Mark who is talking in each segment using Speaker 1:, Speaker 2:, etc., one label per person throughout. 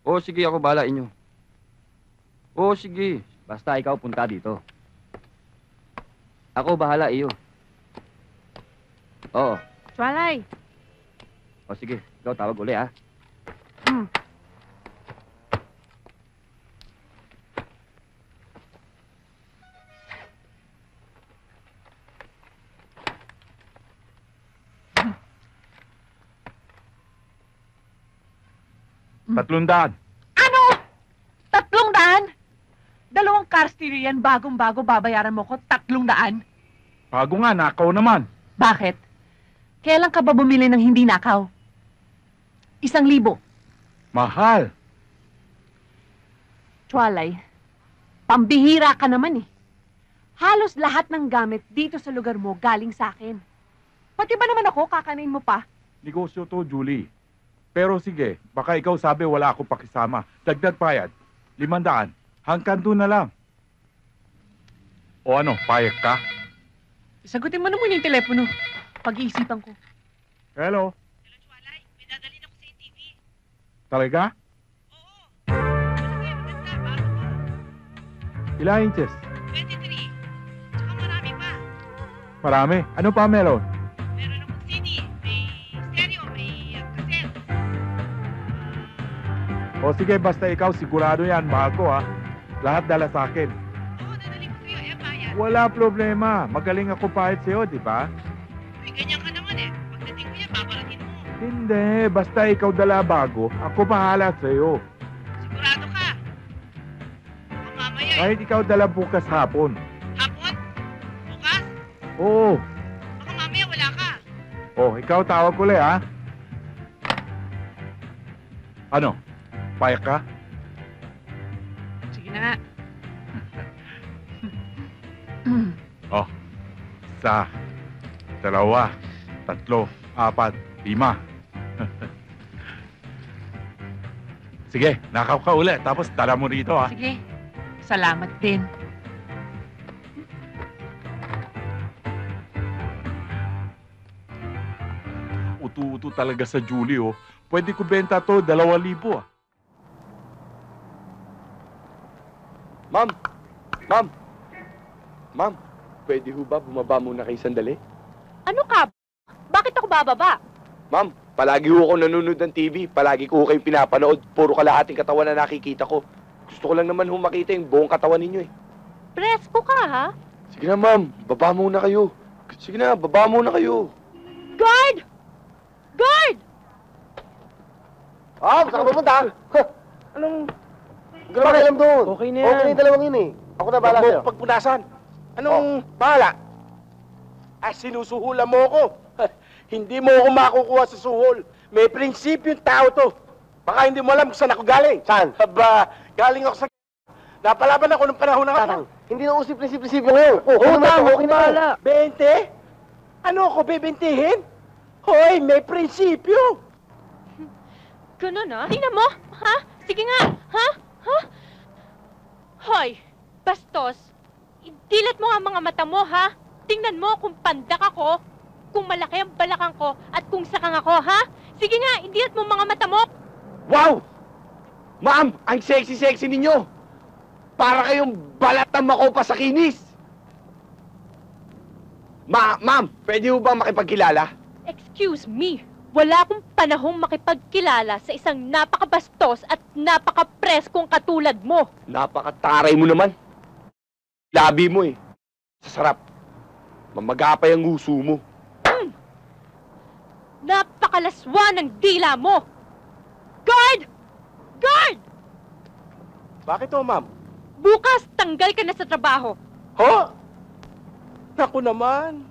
Speaker 1: Oo, sige, ako bahala inyo. Oo, sige. Basta ikaw punta dito. Ako bahala iyo. Oo.
Speaker 2: Chualay.
Speaker 1: O sige, ikaw tawag uli ha.
Speaker 3: $300.
Speaker 2: Ano? 300? Dalawang car stereo yan, bagong-bago, babayaran mo ko 300?
Speaker 3: Bago nga, nakaw naman.
Speaker 2: Bakit? Kailan ka ba bumili ng hindi nakaw? 1,000.
Speaker 3: Mahal.
Speaker 2: Chualay, pambihira ka naman eh. Halos lahat ng gamit dito sa lugar mo galing sa akin. Pati ba naman ako, kakanin mo pa?
Speaker 3: Negosyo to, Julie. Pero sige, baka ikaw sabi wala akong pakisama. Dagdag bayad, 500. Hanggang doon na lang. O ano, payag ka?
Speaker 2: Sagutin mo naman yung telepono. Pag-iisipan ko.
Speaker 3: Hello?
Speaker 4: Hello, Chualay. May dadalhin ako sa TV.
Speaker 3: Talaga?
Speaker 4: Oo. Malaki, maganda, bago pa.
Speaker 3: Ilang inches?
Speaker 4: 23. Tsaka marami pa.
Speaker 3: Marami. Ano pa meron?
Speaker 4: Meron akong CD, may stereo, may cassette.
Speaker 3: O sige, basta ikaw sigurado yan, mahal ko ha. Lahat dala sa akin.
Speaker 4: Oo, dadalhin ko sa'yo. Eh, bayan.
Speaker 3: Wala problema. Magaling ako pahit sa'yo, di ba?
Speaker 4: Uy, ganyan ka naman eh. Pagdating ko yan, babaratin mo.
Speaker 3: Hindi, basta ikaw dala bago, ako bahala sa'yo.
Speaker 4: Sigurado ka. Baka mamaya eh.
Speaker 3: Kahit ikaw dala bukas hapon.
Speaker 4: Hapon? Bukas?
Speaker 3: Oo.
Speaker 4: Baka mamaya wala ka.
Speaker 3: Oh, ikaw tawag ko ha. Ano? Payak ka?
Speaker 2: Sige na nga.
Speaker 3: Oh. 1, 2, 3, 4, 5. Sige, nakaw ka ulit. Tapos tala mo rito ha.
Speaker 2: Sige. Salamat din.
Speaker 3: Utu-utu talaga sa Julie oh. Pwede ko benta to, 2,000 ah.
Speaker 5: Ma'am! Ma'am! Ma'am, pwede ho ba bumaba muna kayo sandali?
Speaker 6: Ano ka? Bakit ako bababa?
Speaker 5: Ma'am, palagi ho ako nanonood ng TV. Palagi ko ho kayong pinapanood. Puro kalahating katawan na nakikita ko. Gusto ko lang naman ho makita yung buong katawan ninyo eh.
Speaker 6: Presko ka, ha?
Speaker 5: Sige na ma'am, baba muna kayo. Sige na, baba muna kayo.
Speaker 6: Guard! Guard!
Speaker 7: Ah, saan ka pupunta?
Speaker 5: Anong...
Speaker 7: Grabe alam doon.
Speaker 5: Okay na yan.
Speaker 7: Okay na yung dalawang yun eh. Ako na bahala sa'yo.
Speaker 5: Pagpunasan. Anong bahala? Ah, sinusuhulan mo ako. Hindi mo ako makukuha sa suhol. May prinsipyo yung tao to. Baka hindi mo alam kung saan ako galing.
Speaker 7: Saan?
Speaker 5: Aba, galing ako sa... Napalaban ako ng panahon ng
Speaker 7: Tatang, hindi na usip prinsipyo ngayon. Oo,
Speaker 5: Utang,
Speaker 7: okay na bahala.
Speaker 5: 20? Ano ako bibintihin? Hoy, may prinsipyo.
Speaker 6: Ganun, ha? Tingnan mo, ha? Sige nga, ha? Ha? Hoy, bastos. Idilat mo ang mga mata mo, ha? Tingnan mo kung pandak ako, kung malaki ang balakang ko, at kung sakang ako, ha? Sige nga, idilat mo mga mata mo.
Speaker 5: Wow! Ma'am, ang sexy-sexy ninyo. Para kayong balatang makopa sa kinis. Ma'am, pwede ho ba makipagkilala?
Speaker 6: Excuse me, wala akong panahong makipagkilala sa isang napakabastos at napakapreskong katulad mo.
Speaker 5: Napakataray mo naman. Labi mo eh. Sasarap. Mamagapay ang uso mo.
Speaker 6: Napakalaswa ng dila mo. Guard! Guard!
Speaker 5: Bakit ho, ma'am?
Speaker 6: Bukas, tanggal ka na sa trabaho.
Speaker 5: Ho? Naku naman.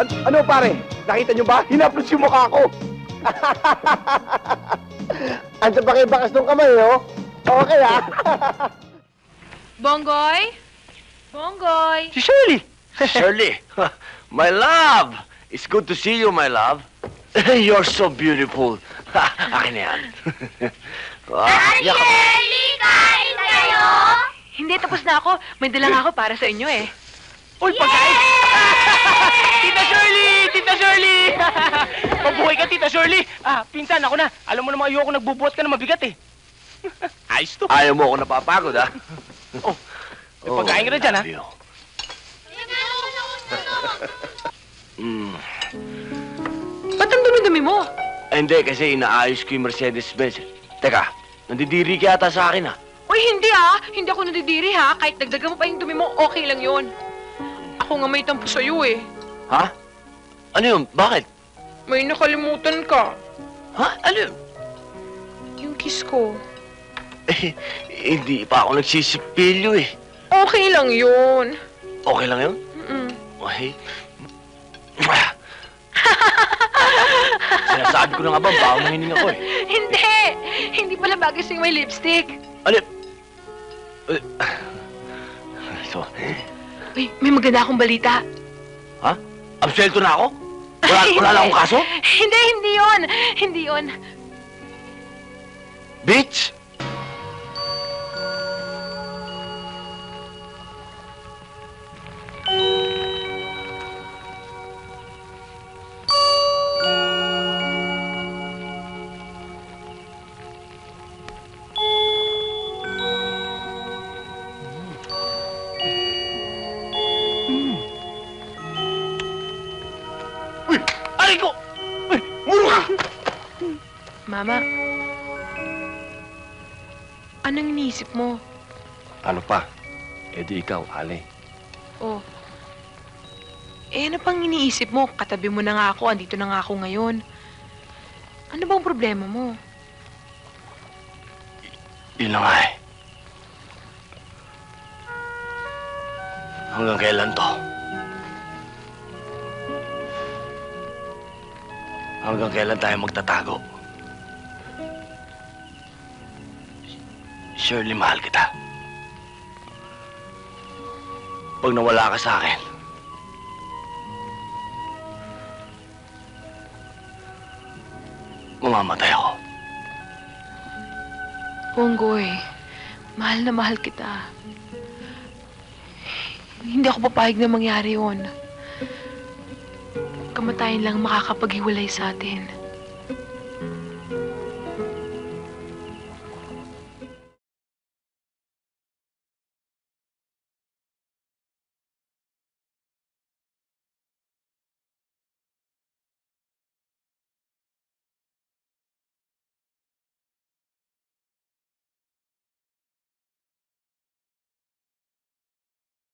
Speaker 5: Ano pare? Nakita nyo ba? Hinaplos yung mukha ko.
Speaker 7: Andiyan pa kayo bakas ng kamay, oh. Okay, ha?
Speaker 6: Bonggoy? Bonggoy?
Speaker 5: Si Shirley. Shirley, my love. It's good to see you, my love. You're so beautiful. Akin na yan.
Speaker 6: Shirley, kain tayo? Hindi
Speaker 2: Hindi, tapos na ako. May dala nga ako para sa inyo eh.
Speaker 8: Uy, pagkain! Tita Shirley! Tita Shirley! Mabuhay ka, Tita Shirley! Pinsan, ako na. Alam mo naman, ayoko nagbubuhat ka na mabigat eh. Ayos to.
Speaker 7: Ayaw mo ako napapagod, ha?
Speaker 8: May pagkain ka na dyan, ha?
Speaker 2: Ba't ang dumi-dumi mo?
Speaker 7: Hindi, kasi inaayos ko yung Mercedes-Benz. Teka, nandidiri ka yata sa akin, ha?
Speaker 2: Uy, hindi Hindi ako nadidiri ha. Kahit dagdagan mo pa yung dumi mo, okay lang yon. Ako nga may tampo sa'yo eh.
Speaker 7: Ha? Ano yun? Bakit?
Speaker 2: May nakalimutan ka.
Speaker 7: Ha? Ano yun?
Speaker 2: Yung kiss ko.
Speaker 7: Eh, hindi pa ako nagsisipilyo, eh.
Speaker 2: Okay lang yun.
Speaker 7: Okay lang yun?
Speaker 2: Mm.
Speaker 7: Okay. Sinasabi ko na nga ba, baka mahining ako, eh.
Speaker 2: Hindi! Hindi pala bagay sa'yo may lipstick.
Speaker 7: Ano? Ito.
Speaker 2: Uy, may maganda akong balita.
Speaker 7: Ha? Absuelto na ako? Wala na akong kaso?
Speaker 2: Hindi yun. Hindi yun.
Speaker 7: Bitch! Aray ko! Ay, muro ka!
Speaker 2: Mama, anong iniisip mo?
Speaker 7: Ano pa? Eh di ikaw, Ale.
Speaker 2: Oh. Ano pang iniisip mo? Katabi mo na nga ako, andito na nga ako ngayon. Ano bang problema mo?
Speaker 7: Yun na nga eh. Hanggang kailan to? Hanggang kailan tayo magtatago? Shirley, mahal kita. Pag nawala ka sa akin, mamamatay ako.
Speaker 2: Ponggoy, mahal na mahal kita. Hindi ako papayag na mangyari yun. Kamatayan lang makakapaghiwalay sa atin.